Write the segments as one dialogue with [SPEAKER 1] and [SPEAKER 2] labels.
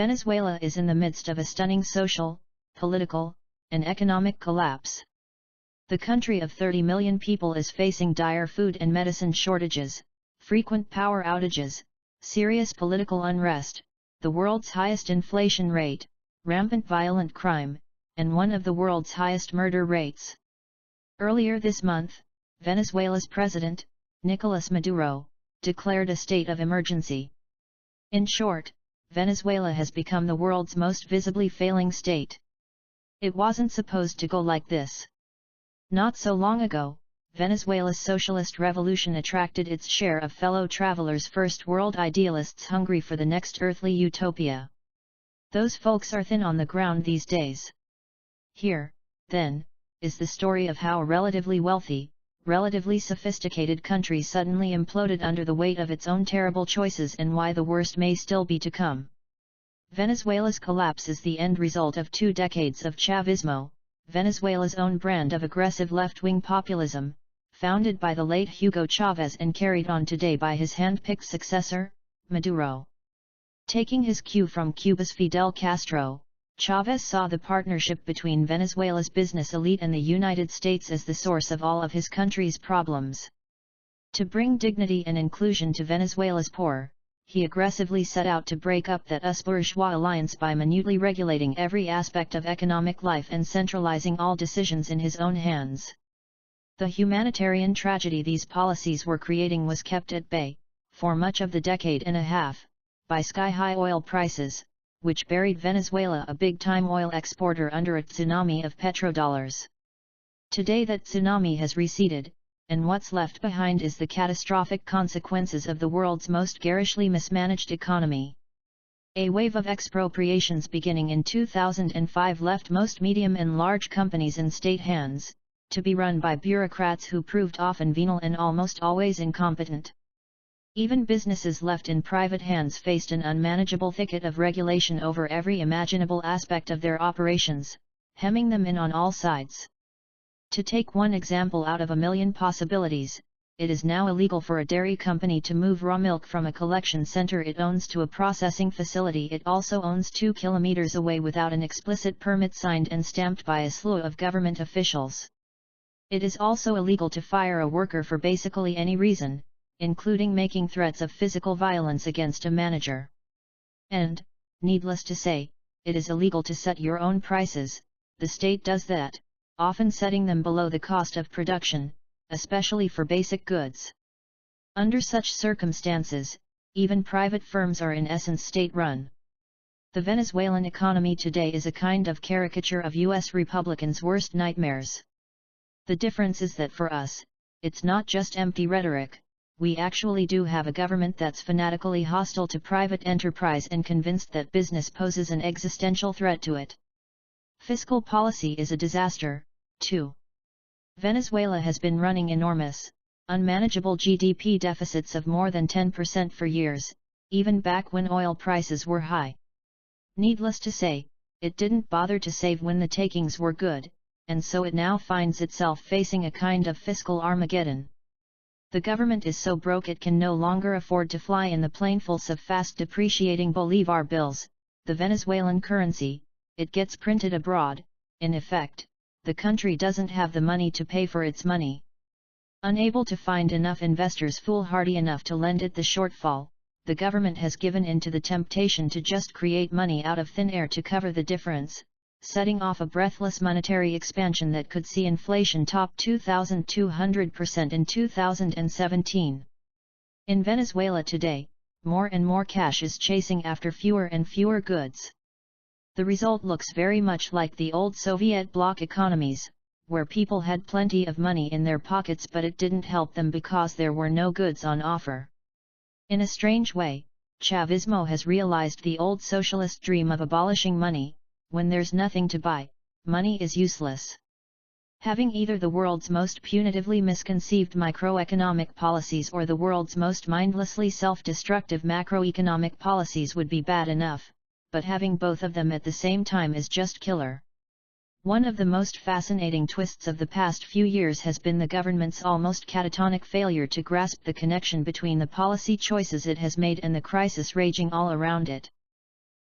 [SPEAKER 1] Venezuela is in the midst of a stunning social, political, and economic collapse. The country of 30 million people is facing dire food and medicine shortages, frequent power outages, serious political unrest, the world's highest inflation rate, rampant violent crime, and one of the world's highest murder rates. Earlier this month, Venezuela's president, Nicolas Maduro, declared a state of emergency. In short, Venezuela has become the world's most visibly failing state. It wasn't supposed to go like this. Not so long ago, Venezuela's socialist revolution attracted its share of fellow travelers, first world idealists hungry for the next earthly utopia. Those folks are thin on the ground these days. Here, then, is the story of how a relatively wealthy, relatively sophisticated country suddenly imploded under the weight of its own terrible choices and why the worst may still be to come. Venezuela's collapse is the end result of 2 decades of Chavismo, Venezuela's own brand of aggressive left-wing populism, founded by the late Hugo Chavez and carried on today by his hand-picked successor, Maduro. Taking his cue from Cuba's Fidel Castro, Chavez saw the partnership between Venezuela's business elite and the United States as the source of all of his country's problems. To bring dignity and inclusion to Venezuela's poor, he aggressively set out to break up that US bourgeois alliance by minutely regulating every aspect of economic life and centralizing all decisions in his own hands. The humanitarian tragedy these policies were creating was kept at bay, for much of the decade and a half, by sky-high oil prices, which buried Venezuela, a big-time oil exporter, under a tsunami of petrodollars. Today that tsunami has receded, and what's left behind is the catastrophic consequences of the world's most garishly mismanaged economy. A wave of expropriations beginning in 2005 left most medium and large companies in state hands, to be run by bureaucrats who proved often venal and almost always incompetent. Even businesses left in private hands faced an unmanageable thicket of regulation over every imaginable aspect of their operations, hemming them in on all sides. To take one example out of a million possibilities, it is now illegal for a dairy company to move raw milk from a collection center it owns to a processing facility it also owns 2 kilometers away without an explicit permit signed and stamped by a slew of government officials. It is also illegal to fire a worker for basically any reason, including making threats of physical violence against a manager. And, needless to say, it is illegal to set your own prices. The state does that, often setting them below the cost of production, especially for basic goods. Under such circumstances, even private firms are in essence state-run. The Venezuelan economy today is a kind of caricature of US Republicans' worst nightmares. The difference is that for us, it's not just empty rhetoric. We actually do have a government that's fanatically hostile to private enterprise and convinced that business poses an existential threat to it. Fiscal policy is a disaster, too. Venezuela has been running enormous, unmanageable GDP deficits of more than 10% for years, even back when oil prices were high. Needless to say, it didn't bother to save when the takings were good, and so it now finds itself facing a kind of fiscal Armageddon. The government is so broke it can no longer afford to fly in the planefuls of fast depreciating Bolivar bills, the Venezuelan currency. It gets printed abroad. In effect, the country doesn't have the money to pay for its money. Unable to find enough investors foolhardy enough to lend it the shortfall, the government has given in to the temptation to just create money out of thin air to cover the difference, setting off a breathless monetary expansion that could see inflation top 2,200% in 2017. In Venezuela today, more and more cash is chasing after fewer and fewer goods. The result looks very much like the old Soviet bloc economies, where people had plenty of money in their pockets but it didn't help them because there were no goods on offer. In a strange way, Chavismo has realized the old socialist dream of abolishing money. When there's nothing to buy, money is useless. Having either the world's most punitively misconceived microeconomic policies or the world's most mindlessly self-destructive macroeconomic policies would be bad enough, but having both of them at the same time is just killer. One of the most fascinating twists of the past few years has been the government's almost catatonic failure to grasp the connection between the policy choices it has made and the crisis raging all around it.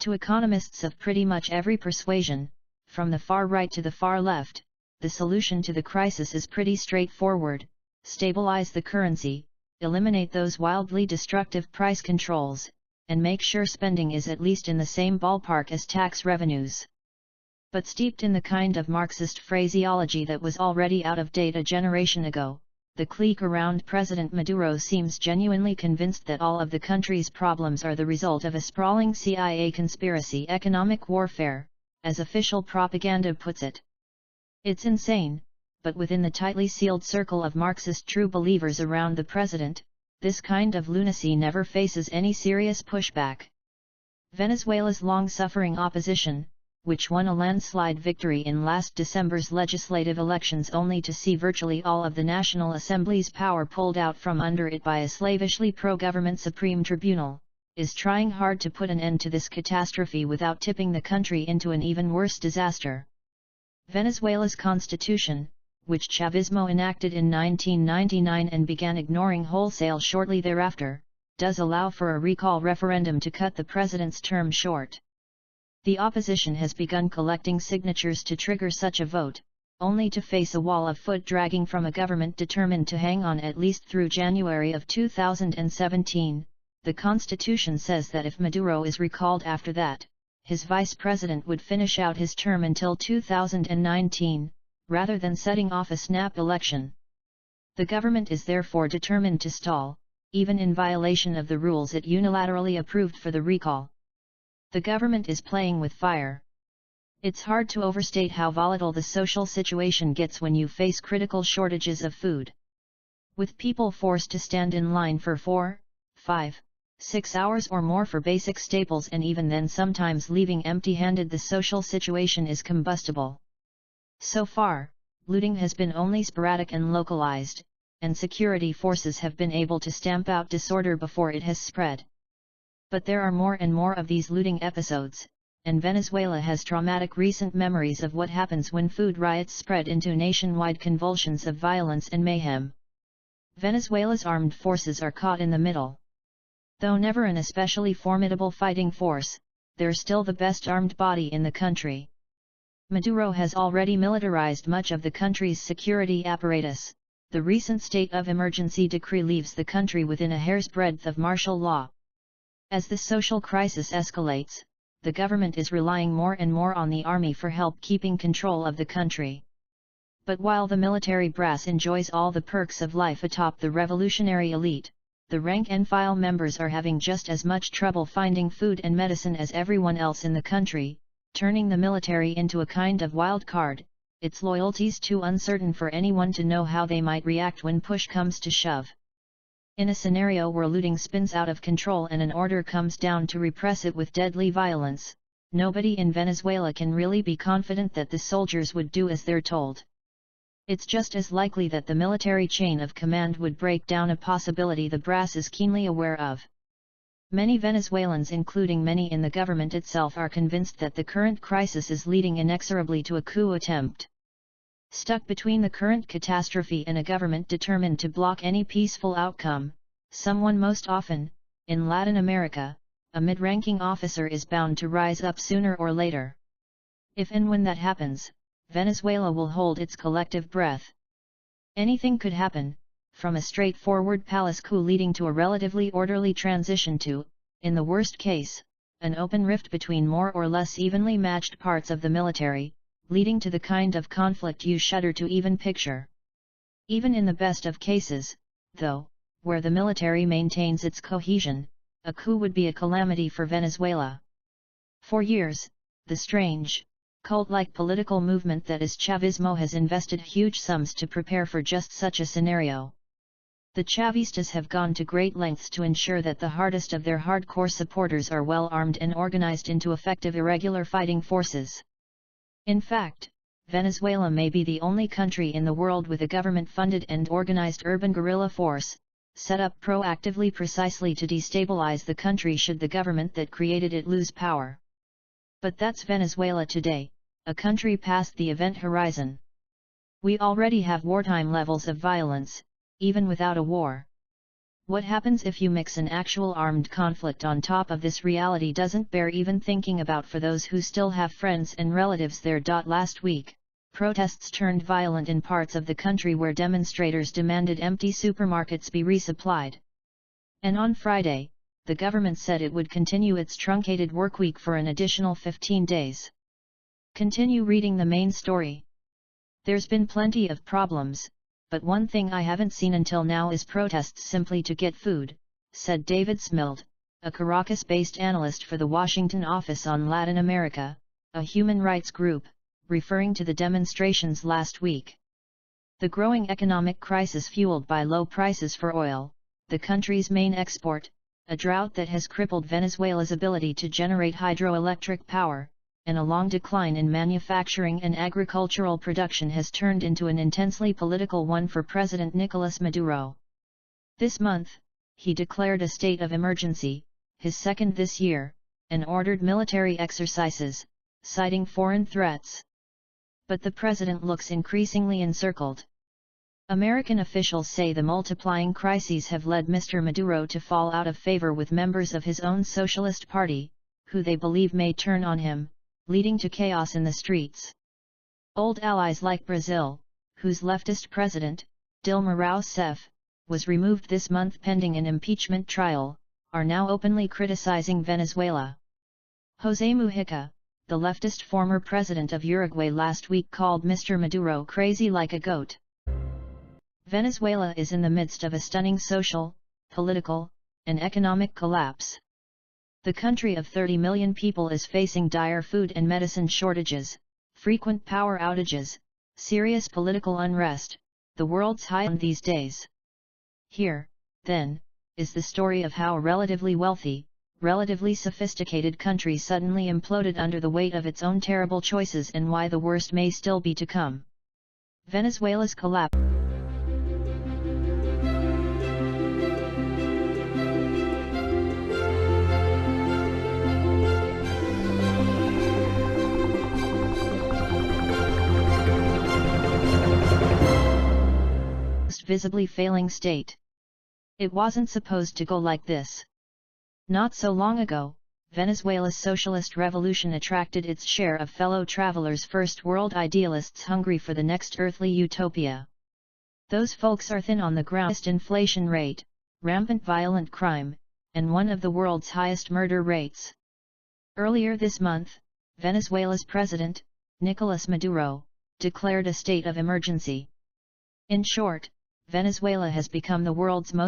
[SPEAKER 1] To economists of pretty much every persuasion, from the far right to the far left, the solution to the crisis is pretty straightforward: stabilize the currency, eliminate those wildly destructive price controls, and make sure spending is at least in the same ballpark as tax revenues. But steeped in the kind of Marxist phraseology that was already out of date a generation ago, the clique around President Maduro seems genuinely convinced that all of the country's problems are the result of a sprawling CIA conspiracy, economic warfare, as official propaganda puts it. It's insane, but within the tightly sealed circle of Marxist true believers around the president, this kind of lunacy never faces any serious pushback. Venezuela's long-suffering opposition, which won a landslide victory in last December's legislative elections only to see virtually all of the National Assembly's power pulled out from under it by a slavishly pro-government Supreme Tribunal, is trying hard to put an end to this catastrophe without tipping the country into an even worse disaster. Venezuela's constitution, which Chavismo enacted in 1999 and began ignoring wholesale shortly thereafter, does allow for a recall referendum to cut the president's term short. The opposition has begun collecting signatures to trigger such a vote, only to face a wall of foot dragging from a government determined to hang on at least through January of 2017. The Constitution says that if Maduro is recalled after that, his vice president would finish out his term until 2019, rather than setting off a snap election. The government is therefore determined to stall, even in violation of the rules it unilaterally approved for the recall. The government is playing with fire. It's hard to overstate how volatile the social situation gets when you face critical shortages of food. With people forced to stand in line for 4, 5, 6 hours or more for basic staples, and even then sometimes leaving empty-handed, the social situation is combustible. So far, looting has been only sporadic and localized, and security forces have been able to stamp out disorder before it has spread. But there are more and more of these looting episodes, and Venezuela has traumatic recent memories of what happens when food riots spread into nationwide convulsions of violence and mayhem. Venezuela's armed forces are caught in the middle. Though never an especially formidable fighting force, they're still the best armed body in the country. Maduro has already militarized much of the country's security apparatus. The recent state of emergency decree leaves the country within a hair's breadth of martial law. As the social crisis escalates, the government is relying more and more on the army for help keeping control of the country. But while the military brass enjoys all the perks of life atop the revolutionary elite, the rank-and-file members are having just as much trouble finding food and medicine as everyone else in the country, turning the military into a kind of wild card, its loyalties too uncertain for anyone to know how they might react when push comes to shove. In a scenario where looting spins out of control and an order comes down to repress it with deadly violence, nobody in Venezuela can really be confident that the soldiers would do as they're told. It's just as likely that the military chain of command would break down, a possibility the brass is keenly aware of. Many Venezuelans, including many in the government itself, are convinced that the current crisis is leading inexorably to a coup attempt. Stuck between the current catastrophe and a government determined to block any peaceful outcome, someone, most often, in Latin America, a mid-ranking officer, is bound to rise up sooner or later. If and when that happens, Venezuela will hold its collective breath. Anything could happen, from a straightforward palace coup leading to a relatively orderly transition to, in the worst case, an open rift between more or less evenly matched parts of the military, leading to the kind of conflict you shudder to even picture. Even in the best of cases, though, where the military maintains its cohesion, a coup would be a calamity for Venezuela. For years, the strange, cult-like political movement that is Chavismo has invested huge sums to prepare for just such a scenario. The Chavistas have gone to great lengths to ensure that the hardest of their hardcore supporters are well armed and organized into effective irregular fighting forces. In fact, Venezuela may be the only country in the world with a government-funded and organized urban guerrilla force, set up proactively precisely to destabilize the country should the government that created it lose power. But that's Venezuela today, a country past the event horizon. We already have wartime levels of violence, even without a war. What happens if you mix an actual armed conflict on top of this reality doesn't bear even thinking about for those who still have friends and relatives there. Last week, protests turned violent in parts of the country where demonstrators demanded empty supermarkets be resupplied. And on Friday, the government said it would continue its truncated workweek for an additional 15 days. Continue reading the main story. There's been plenty of problems, but one thing I haven't seen until now is protests simply to get food, said David Smild, a Caracas-based analyst for the Washington office on Latin America, a human rights group, referring to the demonstrations last week. The growing economic crisis fueled by low prices for oil, the country's main export, a drought that has crippled Venezuela's ability to generate hydroelectric power, and a long decline in manufacturing and agricultural production has turned into an intensely political one for President Nicolas Maduro. This month, he declared a state of emergency, his second this year, and ordered military exercises, citing foreign threats. But the president looks increasingly encircled. American officials say the multiplying crises have led Mr. Maduro to fall out of favor with members of his own Socialist Party, who they believe may turn on him, leading to chaos in the streets. Old allies like Brazil, whose leftist president, Dilma Rousseff, was removed this month pending an impeachment trial, are now openly criticizing Venezuela. José Mujica, the leftist former president of Uruguay, last week called Mr. Maduro crazy like a goat. Venezuela is in the midst of a stunning social, political, and economic collapse. The country of 30 million people is facing dire food and medicine shortages, frequent power outages, serious political unrest, the world's highest these days. Here, then, is the story of how a relatively wealthy, relatively sophisticated country suddenly imploded under the weight of its own terrible choices and why the worst may still be to come. Venezuela's collapse. Visibly failing state. It wasn't supposed to go like this. Not so long ago, Venezuela's socialist revolution attracted its share of fellow travelers, first world idealists hungry for the next earthly utopia. Those folks are thin on the ground. Inflation rate, rampant violent crime, and one of the world's highest murder rates. Earlier this month, Venezuela's president, Nicolas Maduro, declared a state of emergency. In short, Venezuela has become the world's most